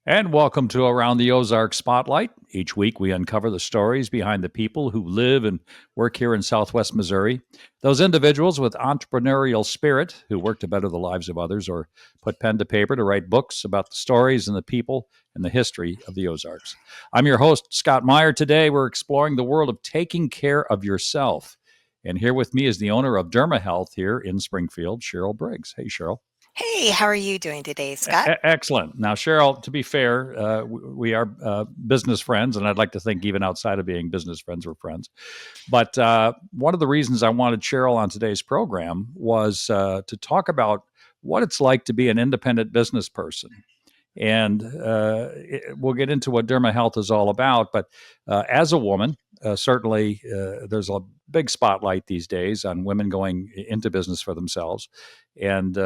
And welcome to Around the Ozarks Spotlight. Each week, we uncover the stories behind the people who live and work here in Southwest Missouri. Those individuals with entrepreneurial spirit who work to better the lives of others or put pen to paper to write books about the stories and the people and the history of the Ozarks. I'm your host, Scott Meier. Today, we're exploring the world of taking care of yourself. And here with me is the owner of DermaHealth here in Springfield, Cheryl Briggs. Hey, Cheryl. Hey, how are you doing today, Scott? Excellent. Now, Cheryl, to be fair, we are business friends, and I'd like to think even outside of being business friends, we're friends. But one of the reasons I wanted Cheryl on today's program was to talk about what it's like to be an independent business person. And we'll get into what Derma Health is all about. But as a woman, certainly there's a big spotlight these days on women going into business for themselves and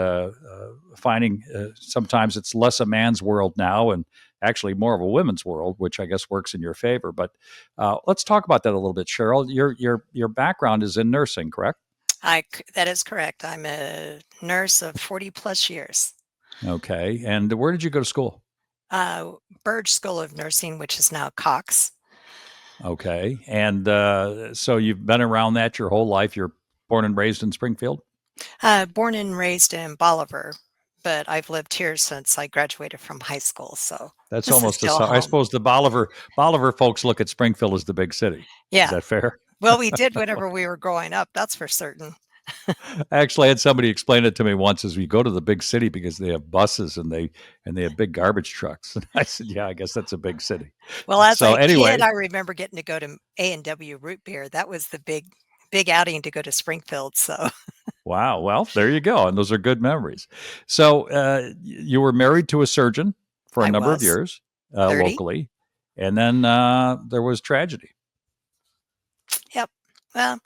finding sometimes it's less a man's world now and actually more of a women's world, which I guess works in your favor. But let's talk about that a little bit, Cheryl. Your background is in nursing, correct? That is correct. I'm a nurse of 40 plus years. Okay. And where did you go to school? Uh, Burge School of Nursing, which is now Cox. Okay. And so you've been around that your whole life. You're born and raised in Springfield? Born and raised in Bolivar, but I've lived here since I graduated from high school. So That's this is almost still I home. suppose the Bolivar folks look at Springfield as the big city. Is Yeah. that fair? Well, we did whenever we were growing up. That's for certain. Actually, I had somebody explain it to me once as we go to the big city because they have buses and they have big garbage trucks. And I said, "Yeah, I guess that's a big city." Well, as So a kid, anyway, I remember getting to go to A&W Root Beer. That was the big outing to go to Springfield. So wow. Well, there you go, and those are good memories. So you were married to a surgeon for a I number of was years 30. locally, and then there was tragedy. Yep. Well,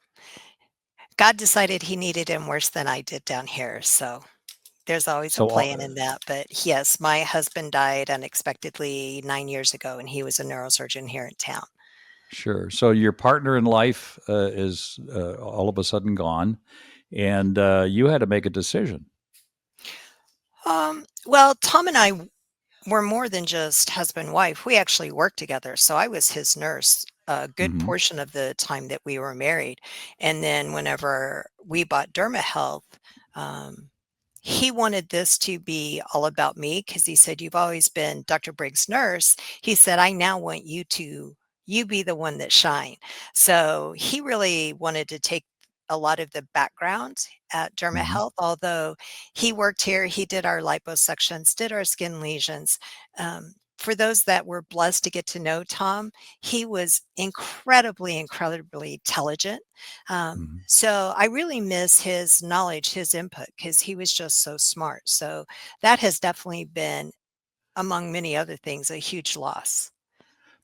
God decided he needed him worse than I did down here, so there's always a So plan in that, but yes, my husband died unexpectedly 9 years ago, and he was a neurosurgeon here in town. sure. So your partner in life is all of a sudden gone, and you had to make a decision. Well, Tom and I were more than just husband wife. We actually worked together, so I was his nurse a good Hmm. portion of the time that we were married, and then whenever we bought DermaHealth, um, he wanted this to be all about me because he said, "You've always been Dr. Briggs' nurse." He said, "I now want you be the one that shine." So he really wanted to take a lot of the background at Hmm. DermaHealth, although he worked here, he did our liposuctions, did our skin lesions. For those that were blessed to get to know Tom, he was incredibly intelligent. Hmm. So I really miss his knowledge, his input, because he was just so smart. So that has definitely been, among many other things, a huge loss.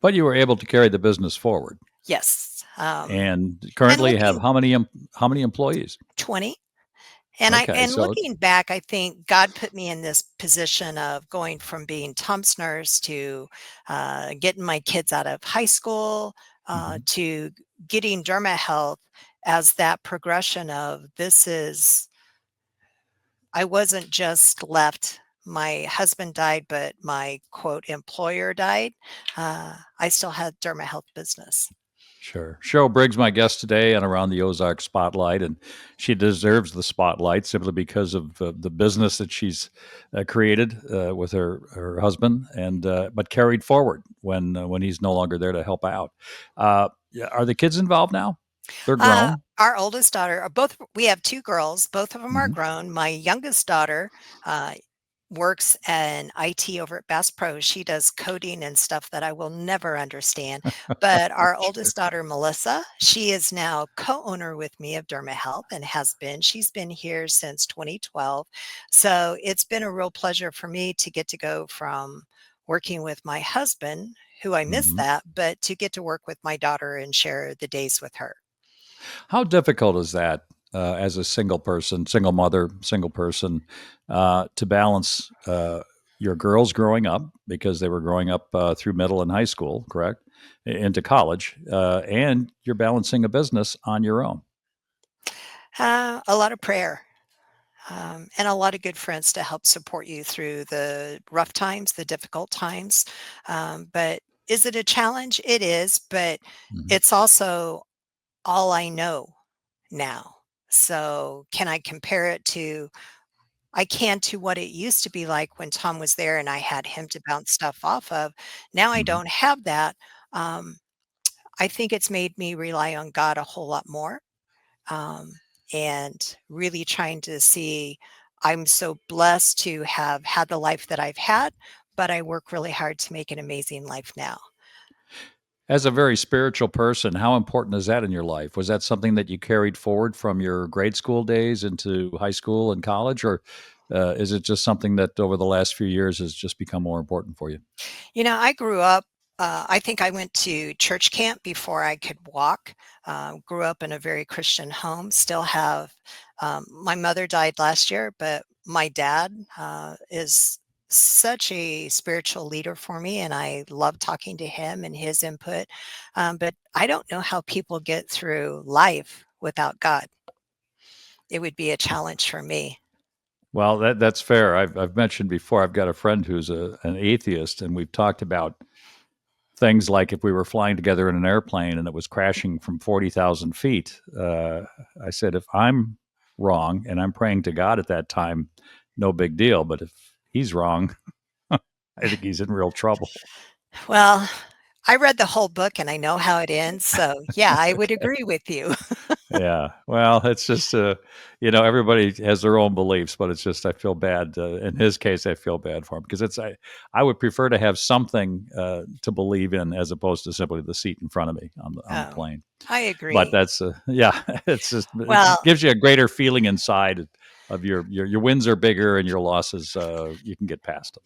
But you were able to carry the business forward, Yes. and And currently have looking how many employees? 20. And I Okay, and so looking back, I think God put me in this position of going from being Tom's nurse to getting my kids out of high school mhm. to getting Derma Health as that progression of this is, I wasn't just left. My husband died, but my quote employer died. I still had Derma Health business. Sure. Cheryl Briggs, my guest today on Around the Ozark Spotlight, and she deserves the spotlight simply because of the business that she's created with her husband, and but carried forward when he's no longer there to help out. Yeah, are the kids involved now? They're grown. Our oldest daughter, both we have 2 girls, both of them are Hmm. grown. My youngest daughter, uh, works in IT over at Bass Pro. She does coding and stuff that I will never understand. But our Sure. oldest daughter, Melissa, she is now co-owner with me of DermaHealth and has been. She's been here since 2012. So it's been a real pleasure for me to get to go from working with my husband, who I miss Hmm. that, but to get to work with my daughter and share the days with her. How difficult is that as a single person, single mother, single person, to balance your girls growing up because they were growing up through middle and high school, correct, into college, and you're balancing a business on your own? A lot of prayer. and a lot of good friends to help support you through the rough times, the difficult times. But is it a challenge? It is, but Mhm. it's also all I know now. So can I compare it to I can to what it used to be like when Tom was there and I had him to bounce stuff off of. Now I Mhm. don't have that. Um, I think it's made me rely on God a whole lot more, um, and really trying to see I'm so blessed to have had the life that I've had, but I work really hard to make an amazing life now. As a very spiritual person, how important is that in your life? Was that something that you carried forward from your grade school days into high school and college, or is it just something that over the last few years has just become more important for you? I grew up, I think I went to church camp before I could walk. Grew up in a very Christian home, still have, my mother died last year, but my dad is such a spiritual leader for me, and I love talking to him and his input. But I don't know how people get through life without God. It would be a challenge for me. Well, that's fair. I've mentioned before. I've got a friend who's an atheist, and we've talked about things like if we were flying together in an airplane and it was crashing from 40,000 feet. I said, if I'm wrong and I'm praying to God at that time, no big deal. But if he's wrong, I think he's in real trouble. Well, I read the whole book and I know how it ends, so yeah, I would agree with you. Yeah. Well, it's just, everybody has their own beliefs, but it's just, I feel bad. In his case, I feel bad for him because I would prefer to have something to believe in as opposed to simply the seat in front of me on the Oh, plane. I But agree. that's, yeah, it's just, it Well gives you a greater feeling inside of your wins are bigger and your losses, you can get past them.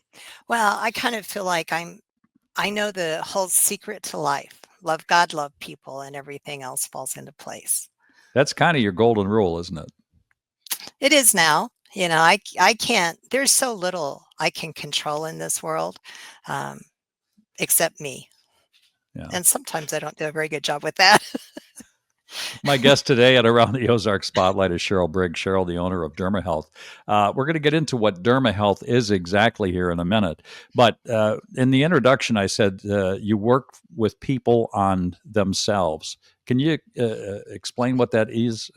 I kind of feel like I know the whole secret to life. Love God, love people, and everything else falls into place. That's kind of your golden rule, isn't it? It is now. I can't there's so little I can control in this world, um, except me, Yeah. and sometimes I don't do a very good job with that. My guest today at Around the Ozark Spotlight is Cheryl Briggs. Cheryl, the owner of DermaHealth. We're going to get into what DermaHealth is exactly here in a minute. But in the introduction, I said you work with people on themselves. Can you explain what that is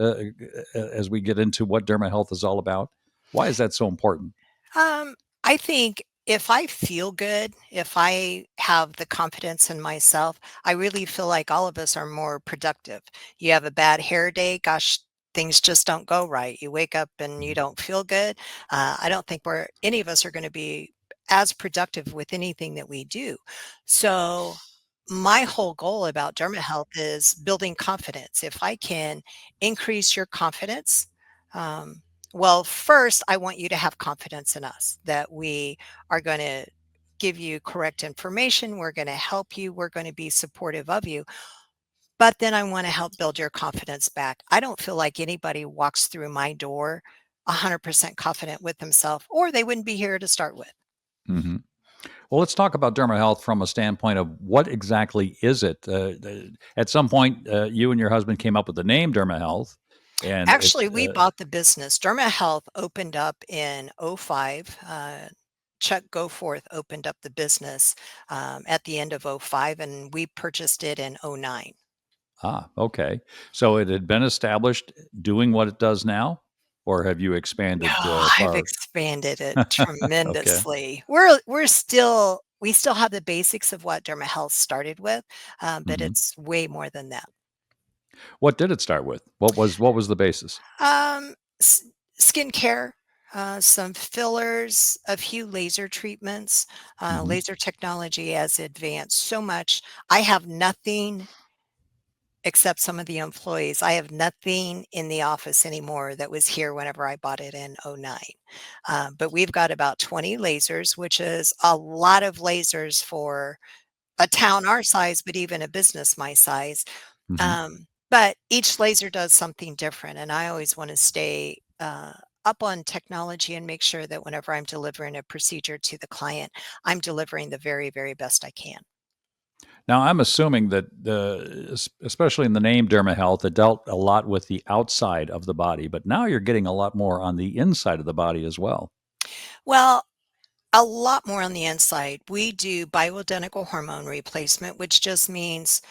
as we get into what DermaHealth is all about? Why is that so important? Um, I think if I feel good, if I have the confidence in myself, I really feel like all of us are more productive. You have a bad hair day, gosh, things just don't go right. You wake up and you don't feel good. I don't think any of us are going to be as productive with anything that we do. So my whole goal about DermaHealth is building confidence. If I can increase your confidence, um, well, first, I want you to have confidence in us that we are going to give you correct information. We're going to help you. We're going to be supportive of you. But then I want to help build your confidence back. I don't feel like anybody walks through my door 100% confident with themselves, or they wouldn't be here to start with. Hmm. Well, let's talk about DermaHealth from a standpoint of what exactly is it. At some point, you and your husband came up with the name DermaHealth, and it. Actually, we bought the business. DermaHealth opened up in '05. Chuck Goforth opened up the business at the end of '05, and we purchased it in '09. Okay. So it had been established doing what it does now, or have you expanded No, I've far? expanded it Okay. tremendously. We still have the basics of what DermaHealth started with, but Hmm. it's way more than that. What did it start with? What was the basis? Um, s Skincare, some fillers, a few laser treatments. Hmm. Laser technology has advanced so much. I have nothing except some of the employees. I have nothing in the office anymore that was here whenever I bought it in '09. But we've got about 20 lasers, which is a lot of lasers for a town our size, but even a business my size. Hmm. But each laser does something different, and I always want to stay up on technology and make sure that whenever I'm delivering a procedure to the client, I'm delivering the very, very best I can. Now, I'm assuming that especially in the name DermaHealth, it dealt a lot with the outside of the body, but now you're getting a lot more on the inside of the body as well. Well, a lot more on the inside. We do bioidentical hormone replacement, which just means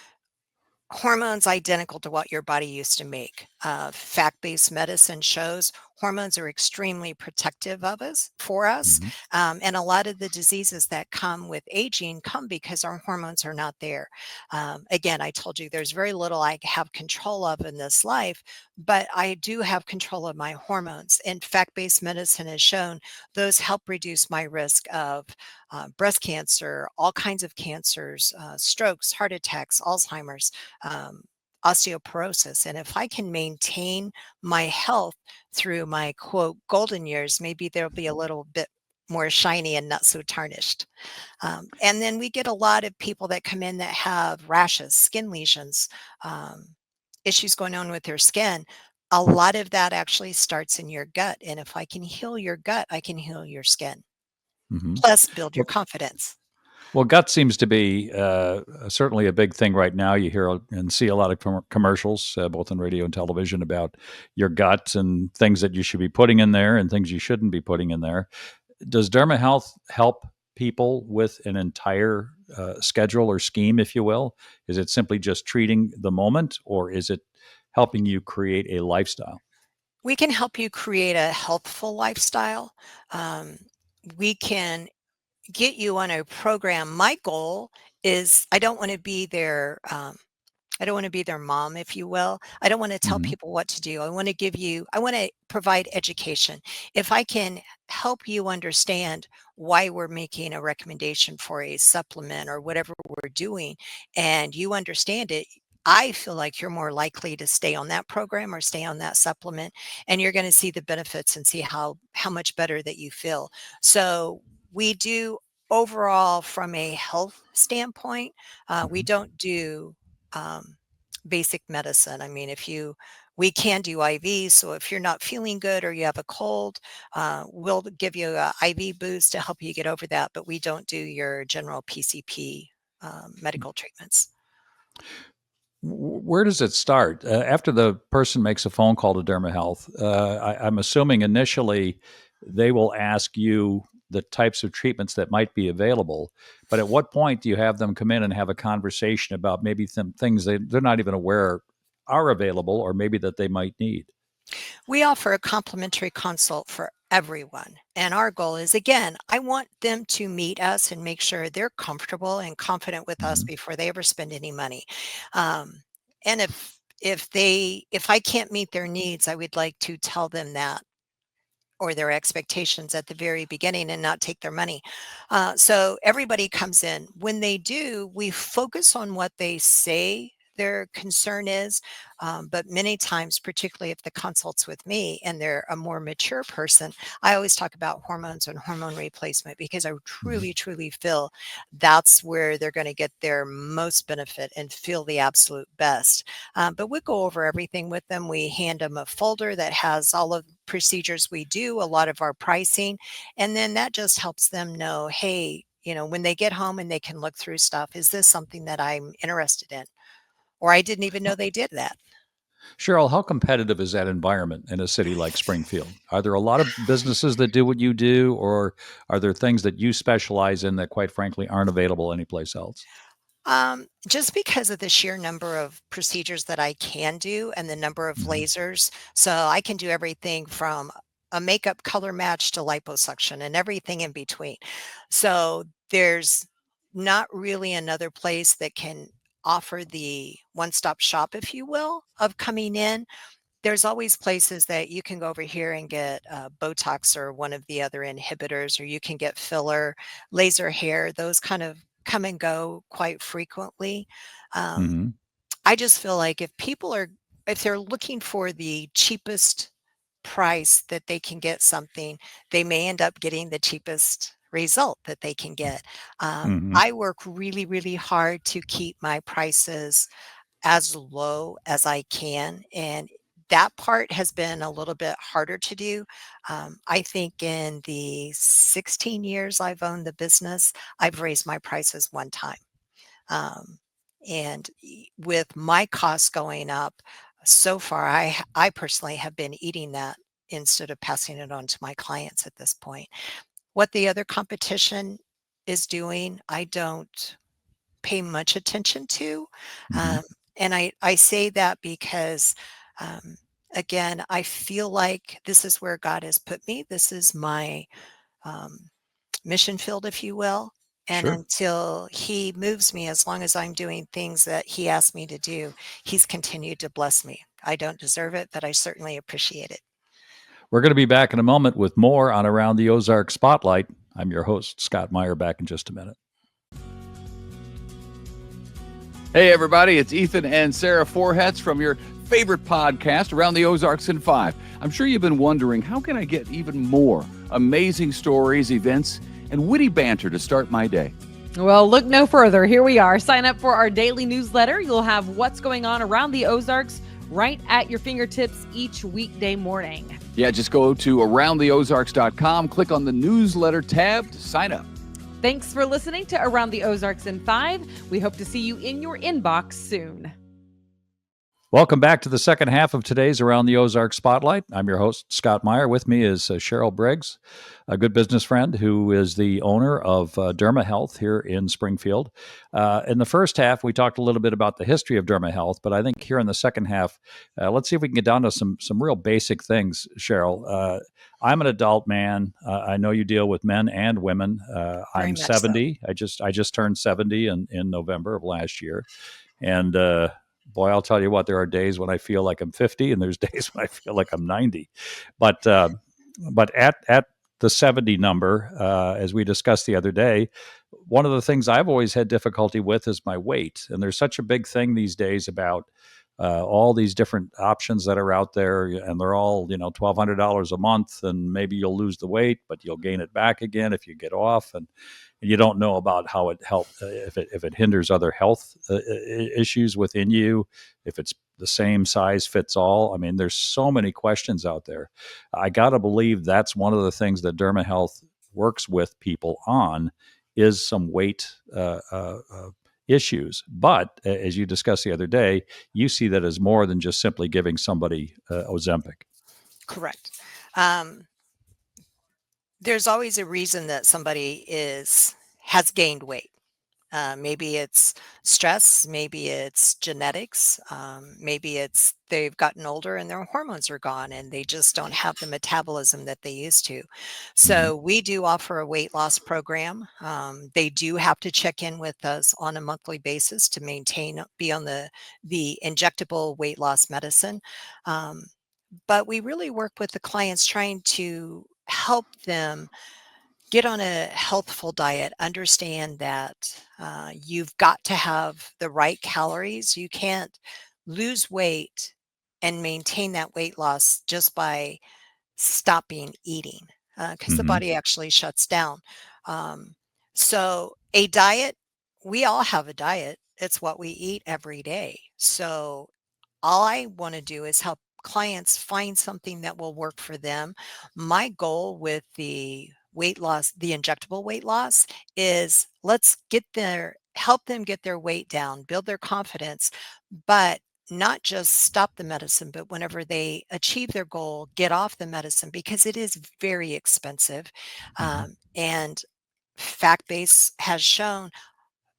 hormones identical to what your body used to make. Fact-based medicine shows hormones are extremely protective of us for us, Hmm. and a lot of the diseases that come with aging come because our hormones are not there. Again, I told you there's very little I have control of in this life, but I do have control of my hormones. And fact-based medicine has shown those help reduce my risk of breast cancer, all kinds of cancers, strokes, heart attacks, Alzheimer's, um, osteoporosis. And if I can maintain my health through my quote golden years, maybe there'll be a little bit more shiny and not so tarnished. And then we get a lot of people that come in that have rashes, skin lesions, issues going on with their skin. A lot of that actually starts in your gut. And if I can heal your gut, I can heal your skin, Hmm. plus build your Well, confidence. well, gut seems to be certainly a big thing right now. You hear and see a lot of commercials, both on radio and television, about your gut and things that you should be putting in there and things you shouldn't be putting in there. Does DermaHealth help people with an entire schedule or scheme, if you will? Is it simply just treating the moment, or is it helping you create a lifestyle? We can help you create a healthful lifestyle. Um, we can get you on a program. My goal is I don't want to be their I don't want to be their mom, if you will. I don't want to tell Hmm. people what to do. I want to provide education. If I can help you understand why we're making a recommendation for a supplement or whatever we're doing, and you understand it, I feel like you're more likely to stay on that program or stay on that supplement, and you're going to see the benefits and see how much better that you feel. So we do overall from a health standpoint. We Hmm. don't do um, basic medicine. I mean, we can do IVs. So if you're not feeling good or you have a cold, we'll give you a IV boost to help you get over that. But we don't do your general PCP medical treatments. Where does it start? After the person makes a phone call to DermaHealth, I'm assuming initially they will ask you the types of treatments that might be available. But at what point do you have them come in and have a conversation about maybe some things they're not even aware are available or maybe that they might need? We offer a complimentary consult for everyone. And our goal is, again, I want them to meet us and make sure they're comfortable and confident with us Hmm. before they ever spend any money. Um, and if I can't meet their needs, I would like to tell them that or their expectations at the very beginning and not take their money. So everybody comes in. When they do, we focus on what they say their concern is. But many times, particularly if the consult's with me and they're a more mature person, I always talk about hormones and hormone replacement because I Hmm. truly, truly feel that's where they're going to get their most benefit and feel the absolute best. But we go over everything with them. We hand them a folder that has all of the procedures we do, a lot of our pricing, and then that just helps them know, hey, when they get home and they can look through stuff, is this something that I'm interested in? Or I didn't even know they did that. Cheryl, how competitive is that environment in a city like Springfield? Are there a lot of businesses that do what you do, or are there things that you specialize in that, quite frankly, aren't available anyplace else? Just because of the sheer number of procedures that I can do and the number of Hmm. lasers. So I can do everything from a makeup color match to liposuction and everything in between. So there's not really another place that can offer the one-stop shop, if you will, of coming in. There's always places that you can go over here and get Botox or one of the other inhibitors, or you can get filler, laser hair. Those kind of come and go quite frequently. Um, Hmm. I just feel like if they're looking for the cheapest price that they can get something, they may end up getting the cheapest result that they can get. Hmm. I work really, really hard to keep my prices as low as I can, and that part has been a little bit harder to do. I think in the 16 years I've owned the business, I've raised my prices one time. Um, and with my costs going up so far, I personally have been eating that instead of passing it on to my clients at this point. What the other competition is doing, I don't pay much attention to. Hmm. Um, and I say that because, um, again, I feel like this is where God has put me. This is my um, mission field, if you will. And Sure. until he moves me, as long as I'm doing things that he asked me to do, he's continued to bless me. I don't deserve it, but I certainly appreciate it. We're going to be back in a moment with more on Around the Ozarks Spotlight. I'm your host, Scott Meier, back in just a minute. Hey, everybody, it's Ethan and Sarah Forhetz from your favorite podcast, Around the Ozarks in 5. I'm sure you've been wondering, how can I get even more amazing stories, events, and witty banter to start my day? Well, look no further. Here we are. Sign up for our daily newsletter. You'll have what's going on around the Ozarks right at your fingertips each weekday morning. Yeah, just go to aroundtheozarks.com, click on the newsletter tab to sign up. Thanks for listening to Around the Ozarks in 5. We hope to see you in your inbox soon. Welcome back to the second half of today's Around the Ozarks Spotlight. I'm your host, Scott Meier. With me is Cheryl Briggs, a good business friend who is the owner of DermaHealth here in Springfield. In the first half, we talked a little bit about the history of DermaHealth, but I think here in the second half, let's see if we can get down to some real basic things, Cheryl. I'm an adult man. I know you deal with men and women. Very I'm much so. 70. I just turned 70 in November of last year. And boy, I'll tell you what, there are days when I feel like I'm 50 and there's days when I feel like I'm 90. But at the 70 number, as we discussed the other day, one of the things I've always had difficulty with is my weight. And there's such a big thing these days about all these different options that are out there, and they're all, $1,200 a month, and maybe you'll lose the weight, but you'll gain it back again if you get off, and you don't know about how it helps, if it hinders other health issues within you, if it's the same size fits all. I mean, there's so many questions out there. I got to believe that's one of the things that DermaHealth works with people on, is some weight issues. But as you discussed the other day, you see that as more than just simply giving somebody Ozempic. Correct. Um, there's always a reason that somebody has gained weight. Maybe it's stress, maybe it's genetics, maybe it's they've gotten older and their hormones are gone and they just don't have the metabolism that they used to. Mm-hmm. So we do offer a weight loss program. They do have to check in with us on a monthly basis to be on the injectable weight loss medicine. Um, but we really work with the clients trying to help them get on a healthful diet, understand that you've got to have the right calories. You can't lose weight and maintain that weight loss just by stopping eating, because the Mm-hmm. body actually shuts down. Um, so a diet, we all have a diet. It's what we eat every day. So all I want to do is help clients find something that will work for them. My goal with the weight loss, the injectable weight loss, is help them get their weight down, build their confidence, but not just stop the medicine, but whenever they achieve their goal, get off the medicine because it is very expensive. Mm-hmm. And fact base has shown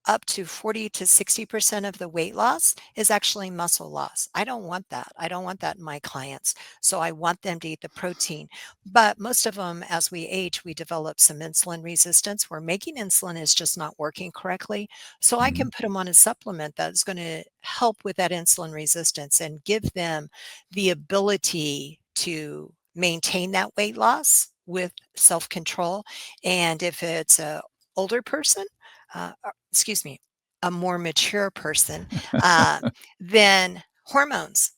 up to 40 to 60% of the weight loss is actually muscle loss. I don't want that. I don't want that in my clients. So I want them to eat the protein. But most of them, as we age, we develop some insulin resistance where making insulin is just not working correctly. So I Mm-hmm. can put them on a supplement that's going to help with that insulin resistance and give them the ability to maintain that weight loss with self-control. And if it's a older person, excuse me, a more mature person, uh, then hormones.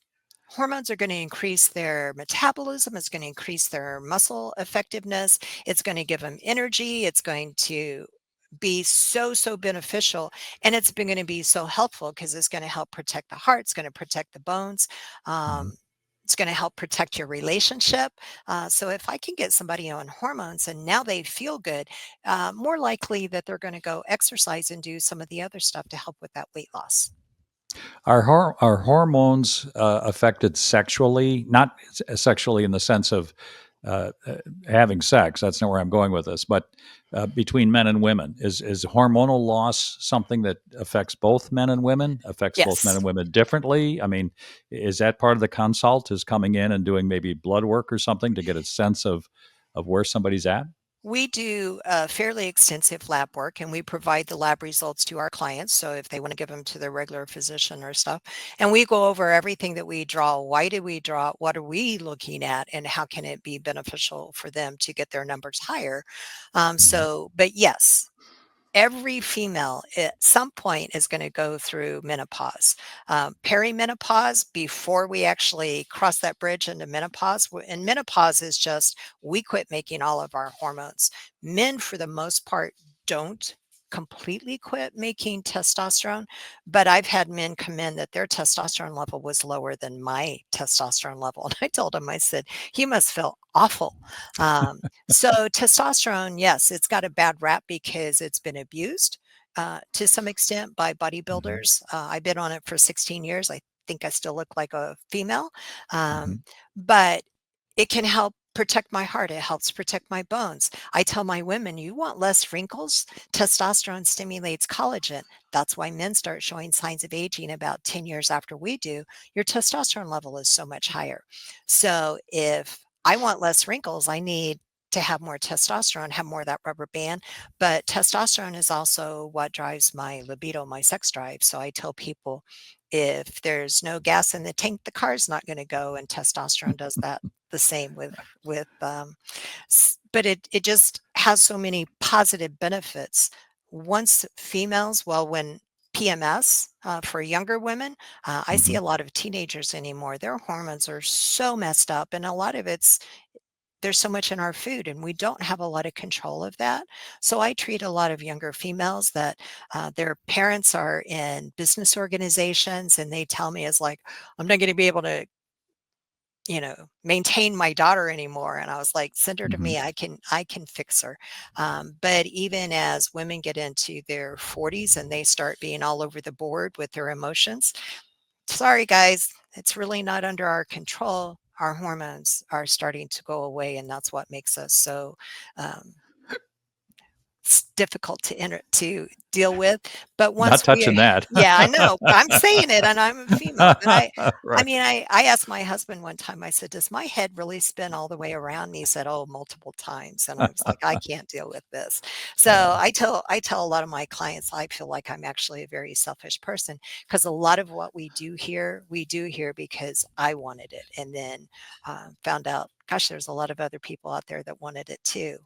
Hormones are going to increase their metabolism. It's going to increase their muscle effectiveness. It's going to give them energy. It's going to be so beneficial. And it's been going to be so helpful because it's going to help protect the heart. It's going to protect the bones. Mm-hmm. Um, It's going to help protect your relationship. So if I can get somebody on hormones and now they feel good, more likely that they're going to go exercise and do some of the other stuff to help with that weight loss. Are hormones affected sexually? Not sexually in the sense of having sex. That's not where I'm going with this. But between men and women, is hormonal loss something that affects both men and women? Affects both men Yes. and women differently? I mean, is that part of the consult? Is coming in and doing maybe blood work or something to get a sense of where somebody's at? We do fairly extensive lab work, and we provide the lab results to our clients. So if they want to give them to their regular physician or stuff, and we go over everything that we draw. Why did we draw? What are we looking at? And how can it be beneficial for them to get their numbers higher? Mhm. But yes, every female at some point is going to go through menopause. Perimenopause, before we actually cross that bridge into menopause, and menopause is just we quit making all of our hormones. Men, for the most part, don't completely quit making testosterone, but I've had men come in that their testosterone level was lower than my testosterone level. And I told them, I said, he must feel awful. So testosterone, yes, it's got a bad rap because it's been abused to some extent by Mhm. bodybuilders. I've been on it for 16 years. I think I still look like a female, Mhm. but it can help protect my heart. It helps protect my bones. I tell my women, you want less wrinkles? Testosterone stimulates collagen. That's why men start showing signs of aging about 10 years after we do. Your testosterone level is so much higher. So if I want less wrinkles, I need to have more testosterone, have more of that rubber band. But testosterone is also what drives my libido, my sex drive. So I tell people if there's no gas in the tank, the car's not going to go. And testosterone does that the same but it just has so many positive benefits. Once females, well, when PMS for younger women, I see Mhm. a lot of teenagers anymore. Their hormones are so messed up, and a lot of it's there's so much in our food and we don't have a lot of control of that. So I treat a lot of younger females that their parents are in business organizations and they tell me it's like, I'm not going to be able to, maintain my daughter anymore. And I was like, send her to Mhm. me. I can fix her. But even as women get into their 40s and they start being all over the board with their emotions, sorry guys, it's really not under our control. Our hormones are starting to go away, and that's what makes us so um, difficult to deal with. But Not once we are, touching that. yeah, I know. I'm saying it, and I'm a female, but I Right. mean, I asked my husband one time. I said, "Does my head really spin all the way around?" And he said, "Oh, multiple times." And I was like, "I can't deal with this." So Yeah. I tell a lot of my clients I feel like I'm actually a very selfish person because a lot of what we do here because I wanted it, and then found out, gosh, there's a lot of other people out there that wanted it too.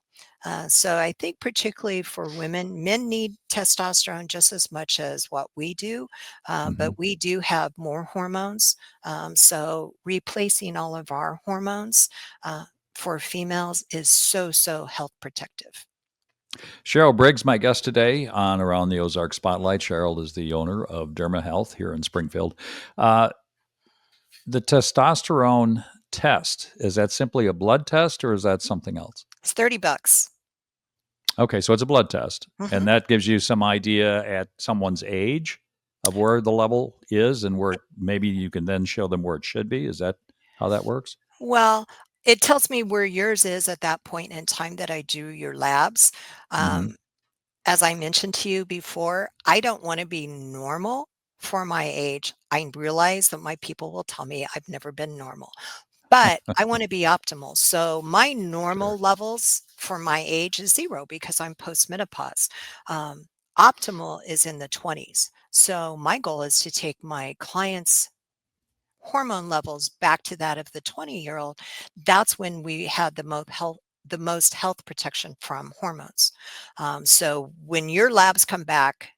So I think particularly for women, men need testosterone just as much as what we do, Mhm. but we do have more hormones. So replacing all of our hormones for females is so health protective. Cheryl Briggs, my guest today on Around the Ozark Spotlight. Cheryl is the owner of DermaHealth here in Springfield. Uh, the testosterone test, is that simply a blood test or is that something else? It's $30. Okay, so it's a blood test, and Mhm. that gives you some idea at someone's age of where the level is and where maybe you can then show them where it should be. Is that how that works? Well, it tells me where yours is at that point in time that I do your labs. Hmm. Um, As I mentioned to you before, I don't want to be normal for my age. I realize that my people will tell me I've never been normal, but I want to be optimal. So my Sure. normal levels for my age is 0 because I'm postmenopause. Um, Optimal is in the 20s. So my goal is to take my clients' hormone levels back to that of the 20-year-old. That's when we had the most health protection from hormones. So when your labs come back,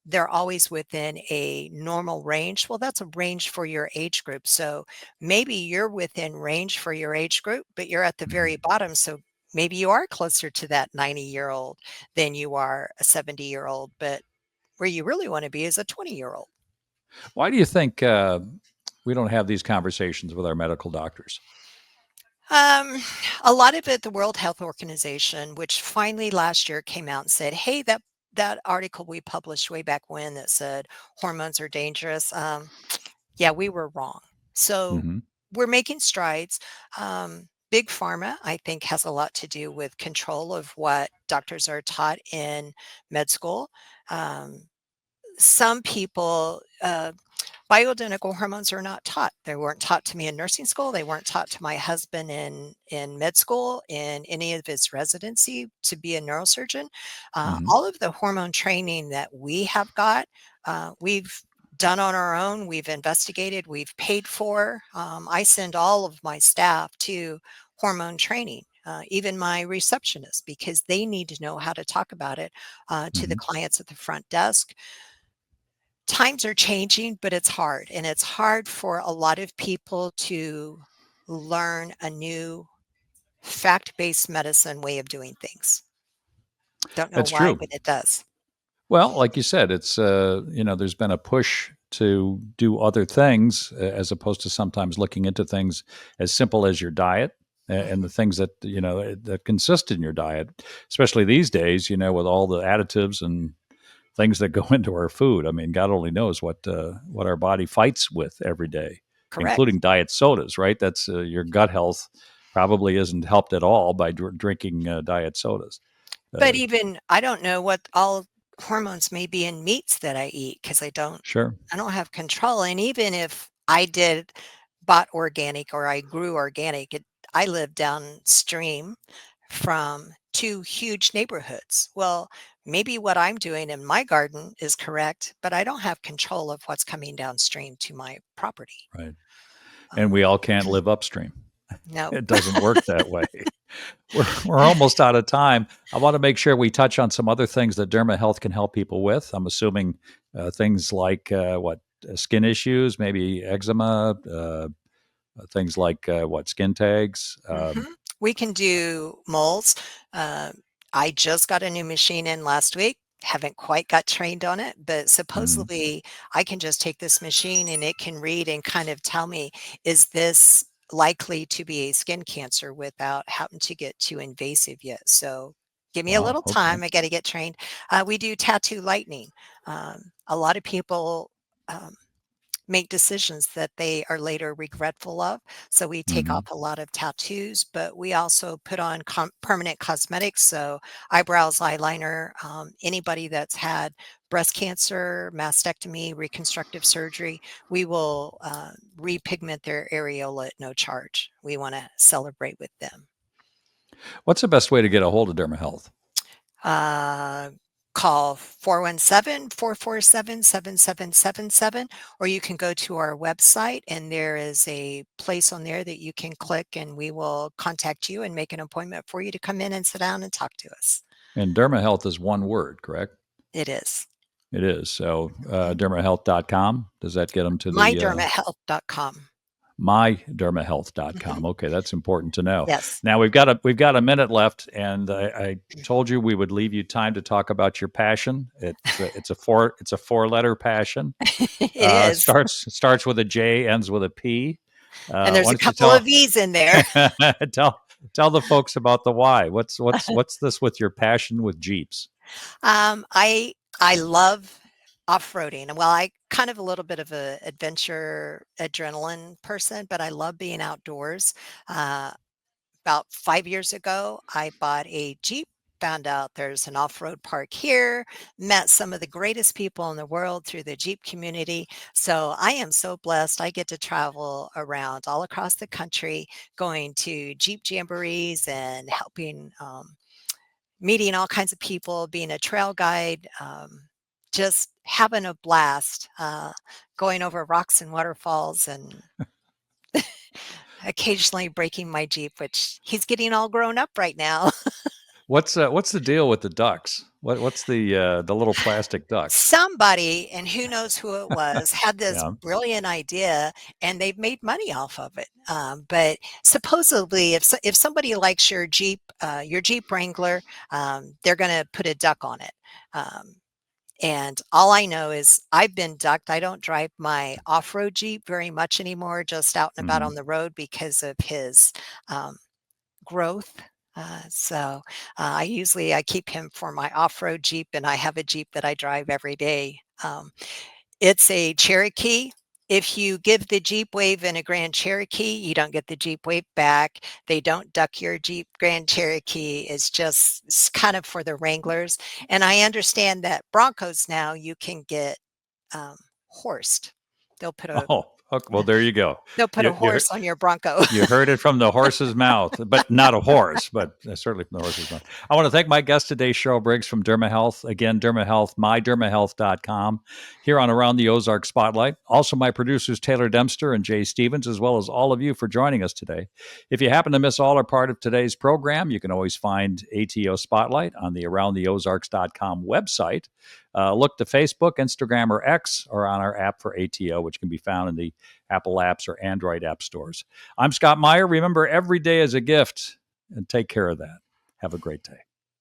they're always within a normal range. Well, that's a range for your age group. So maybe you're within range for your age group, but you're at the very Mhm. bottom. So maybe you are closer to that 90-year-old than you are a 70-year-old. But where you really want to be is a 20-year-old. Why do you think have these conversations with our medical doctors? A lot of it, the World Health Organization, which finally last year came out and said, hey, that article we published way back when that said hormones are dangerous. Yeah, we were wrong. So Hmm. we're making strides. Big pharma, I think, has a lot to do with control of what doctors are taught in med school. Um, some people, bioidentical hormones are not taught. They weren't taught to me in nursing school. They weren't taught to my husband in med school, in any of his residency to be a neurosurgeon. Hmm. All of the hormone training that we have got, we've done on our own. We've investigated. We've paid for. I send all of my staff to hormone training. Even my receptionist, because they need to know how to talk about it to the Hmm. clients at the front desk. Times are changing, but it's hard. And it's hard for a lot of people to learn a new fact-based medicine way of doing things. Don't know That's why, true. but it does. Well, like you said, it's there's been a push to do other things as opposed to sometimes looking into things as simple as your diet and the Mhm. things that that consist in your diet, especially these days. With all the additives and things that go into our food. I mean, God only knows what our body fights with every day, Correct. including diet sodas. Right? That's your gut health probably isn't helped at all by drinking diet sodas. But Uh, even I don't know what all hormones may be in meats that I eat because sure. I don't have control. And even if I bought organic or I grew organic, I live downstream from two huge neighborhoods. Well, maybe what I'm doing in my garden is correct, but I don't have control of what's coming downstream to my property. Right. And we Um, all can't live upstream. no. It doesn't work that way. We're almost out of time. I want to make sure we touch on some other things that DermaHealth can help people with. I'm assuming things like skin issues, maybe eczema, things like skin tags. Mhm. We can do moles. Uh, I just got a new machine in last week. Haven't quite got trained on it, but Mhm. supposedly I can just take this machine and it can read and kind of tell me, is this likely to be a skin cancer without having to get too invasive yet? So give me a Wow. little Okay. time. I got to get trained. We do tattoo lightning. A lot of people um, make decisions that they are later regretful of. So we take Hmm. off a lot of tattoos, but we also put on permanent cosmetics. So eyebrows, eyeliner, anybody that's had breast cancer, mastectomy, reconstructive surgery, we will repigment their areola at no charge. We want to celebrate with them. What's the best way to get a hold of DermaHealth? uh, Call 417-447-7777, or you can go to our website and there is a place on there that you can click and we will contact you and make an appointment for you to come in and sit down and talk to us. And DermaHealth is one word, correct? It is. It is. So dermahealth.com. Does that get them to the MyDermaHealth.com. mydermahealth.com? Okay, that's important to know. Yes, Now we've got a minute left, and I told you we would leave you time to talk about your passion. It's a four-letter passion. it is. Starts with a J, ends with a P. And Why there's a don't you couple of tell E's in there. tell the folks about the why? What's this with your passion with Jeeps? I love off-roading. Well, I kind of a little bit of a adventure adrenaline person, but I love being outdoors. Uh, about 5 years ago, I bought a Jeep, found out there's an off-road park here, met some of the greatest people in the world through the Jeep community. So I am so blessed. I get to travel around all across the country, going to Jeep jamborees and helping meeting all kinds of people, being a trail guide, just having a blast, going over rocks and waterfalls and occasionally breaking my Jeep, which he's getting all grown up right now. What's the deal with the ducks? What's the little plastic ducks? Somebody, and who knows who it was, had this Yeah. brilliant idea and they've made money off of it. But supposedly, if somebody likes your Jeep Wrangler, they're going to put a duck on it. Um, And all I know is I've been ducked. I don't drive my off-road Jeep very much anymore, just out and about Mhm. on the road because of his um, growth. I keep him for my off-road Jeep, and I have a Jeep that I drive every day. It's a Cherokee. If you give the Jeep Wave in a Grand Cherokee, you don't get the Jeep Wave back. They don't duck your Jeep Grand Cherokee. It's kind of for the Wranglers. And I understand that Broncos now you can get horsed. They'll put a Oh, okay, well, there you go. they'll put a You, you, horse on your Bronco. You heard it from the horse's mouth, but not a horse, but certainly from the horse's mouth. I want to thank my guest today, Cheryl Briggs from DermaHealth. Again, DermaHealth, mydermahealth.com, here on Around the Ozark Spotlight. Also, my producers, Taylor Dempster and Jay Stevens, as well as all of you for joining us today. If you happen to miss all or part of today's program, you can always find ATO Spotlight on the AroundTheOzarks.com website. Look to Facebook, Instagram, or X, or on our app for ATO, which can be found in the Apple apps or Android app stores. I'm Scott Meier. Remember, every day is a gift, and take care of that. Have a great day.